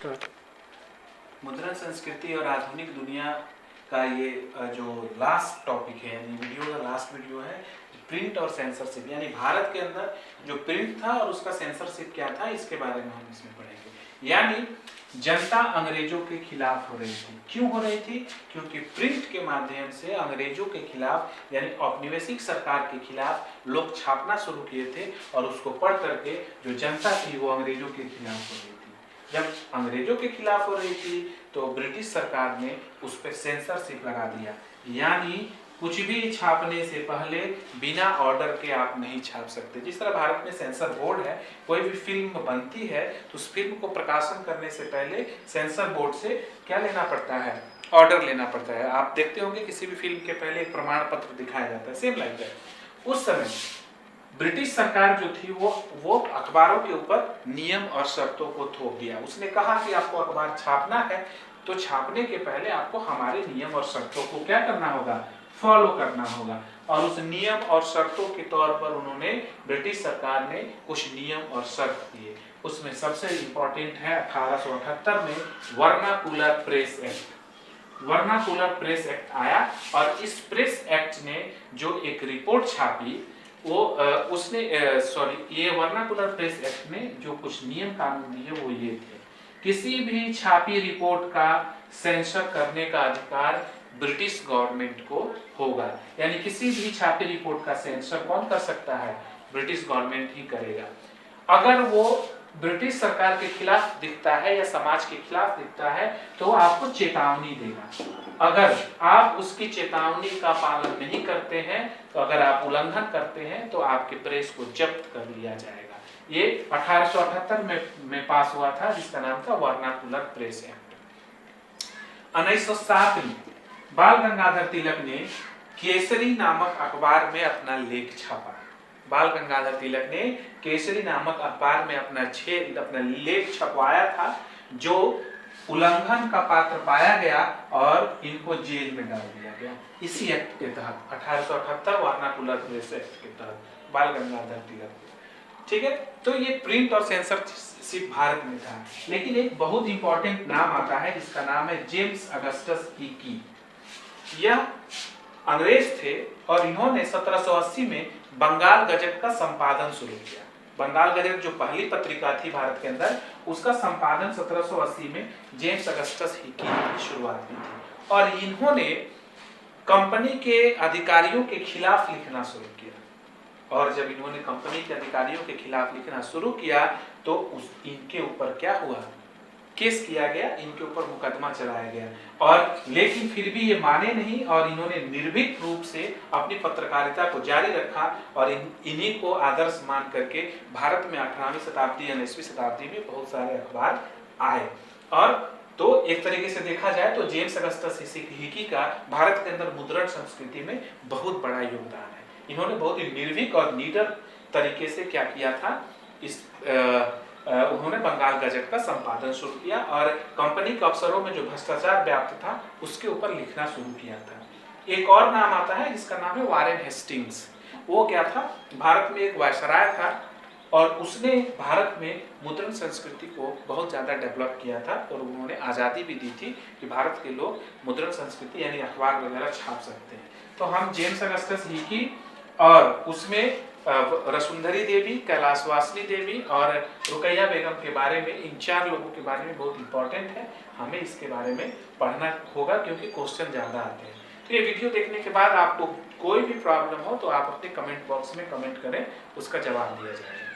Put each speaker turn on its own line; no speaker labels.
मुद्रण संस्कृति और आधुनिक दुनिया का ये जो लास्ट टॉपिक है, यानी वीडियो का लास्ट वीडियो है, प्रिंट और सेंसरशिप, यानी भारत के अंदर जो प्रिंट था और उसका सेंसरशिप क्या था, इसके बारे में हम इसमें पढ़ेंगे। यानी जनता अंग्रेजों के खिलाफ हो रही थी। क्यों हो रही थी? क्योंकि प्रिंट के माध्यम से अंग्रेजों के खिलाफ, यानी औपनिवेशिक सरकार के खिलाफ लोग छापना शुरू किए थे और उसको पढ़ करके जो जनता थी वो अंग्रेजों के खिलाफ हो रही थी। जब अंग्रेजों के खिलाफ हो रही थी तो ब्रिटिश सरकार ने उस पर सेंसरशिप लगा दिया, यानी कुछ भी छापने से पहले बिना ऑर्डर के आप नहीं छाप सकते। जिस तरह भारत में सेंसर बोर्ड है, कोई भी फिल्म बनती है तो उस फिल्म को प्रकाशन करने से पहले सेंसर बोर्ड से क्या लेना पड़ता है? ऑर्डर लेना पड़ता है। आप देखते होंगे किसी भी फिल्म के पहले एक प्रमाण पत्र दिखाया जाता है, सेम लाइक दैट। उस समय ब्रिटिश सरकार जो थी वो अखबारों के ऊपर नियम और शर्तों को थोप दिया। उसने कहा कि आपको अखबार छापना है तो छापने के पहले आपको हमारे नियम और शर्तों को क्या करना होगा? फॉलो करना होगा। और उस नियम और शर्तों के तौर पर उन्होंने, ब्रिटिश सरकार ने कुछ नियम और शर्त दिए। उसमें सबसे इंपॉर्टेंट है 1878 में vernacular press act. Vernacular press act आया और इस प्रेस एक्ट ने जो एक रिपोर्ट छापी वो ये वर्नाकुलर प्रेस एक्ट में जो कुछ नियम कानून दिए वो ये थे: किसी भी छापी रिपोर्ट का सेंसर करने का अधिकार ब्रिटिश गवर्नमेंट को होगा। यानी किसी भी छापी रिपोर्ट का सेंसर कौन कर सकता है? ब्रिटिश गवर्नमेंट ही करेगा। अगर वो ब्रिटिश सरकार के खिलाफ दिखता है या समाज के खिलाफ दिखता है तो आपको चेतावनी देगा। अगर आप उसकी चेतावनी का पालन नहीं करते हैं, तो अगर आप उल्लंघन करते हैं तो आपके प्रेस को जब्त कर लिया जाएगा। ये 1878 में पास हुआ था, जिसका नाम था वर्नाकुलर प्रेस एक्ट। 1907 में बाल गंगाधर तिलक ने केसरी नामक अखबार में अपना लेख छापा। बाल गंगाधर तिलक ने केसरी नामक अखबार में अपना लेख छपवाया था, जो उल्लंघन का पात्र पाया गया और इनको जेल में डाल दिया गया। इसी एक्ट के तहत 1878 वर्नाकुलर प्रेस एक्ट के तहत बाल गंगाधर तिलक। ठीक है, तो ये प्रिंट और सेंसरशिप भारत में था। लेकिन एक बहुत इंपॉर्टेंट नाम आता है जिसका नाम है जेम्स अगस्टस हिकी। यह अंग्रेज थे और इन्होंने 1780 में बंगाल गजट का संपादन शुरू किया। बंगाल गजट जो पहली पत्रिका थी भारत के अंदर, उसका संपादन 1780 में जेम्स अगस्टस हिकी ने शुरुआत की थी। और इन्होंने कंपनी के अधिकारियों के खिलाफ लिखना शुरू किया। और जब इन्होंने कंपनी के अधिकारियों के खिलाफ लिखना शुरू किया तो इनके ऊपर क्या हुआ? केस किया गया, इनके ऊपर मुकदमा चलाया गया। और लेकिन फिर भी ये माने नहीं और इन्होंने निर्भीक रूप से अपनी पत्रकारिता को जारी रखा और इन्हीं को आदर्श मान करके भारत में 18वीं शताब्दी या 19वीं शताब्दी में बहुत सारे अखबार आए। और तो एक तरीके से देखा जाए तो जेम्स अगस्टस हिकी का भारत के अंदर मुद्रण संस्कृति में बहुत बड़ा योगदान है। इन्होंने बहुत ही निर्भीक और निडर तरीके से क्या किया था, उन्होंने बंगाल गजट का संपादन शुरू किया और कंपनी के अफसरों में जो भ्रष्टाचार व्याप्त था उसके ऊपर लिखना शुरू किया था। एक और नाम आता है जिसका नाम है वारेन हेस्टिंग्स। वो क्या था? भारत में एक वायसराय था और उसने भारत में मुद्रण संस्कृति को बहुत ज़्यादा डेवलप किया था और उन्होंने आज़ादी भी दी थी कि भारत के लोग मुद्रण संस्कृति यानी अखबार वगैरह छाप सकते हैं। तो हम जेम्स अगस्टस हिकी और उसमें वसुंधरी देवी, कैलाशवासिनी देवी और रुकैया बेगम के बारे में, इन 4 लोगों के बारे में बहुत इंपॉर्टेंट है, हमें इसके बारे में पढ़ना होगा क्योंकि क्वेश्चन ज़्यादा आते हैं। तो ये वीडियो देखने के बाद आपको कोई भी प्रॉब्लम हो तो आप अपने कमेंट बॉक्स में कमेंट करें, उसका जवाब दिया जाएगा।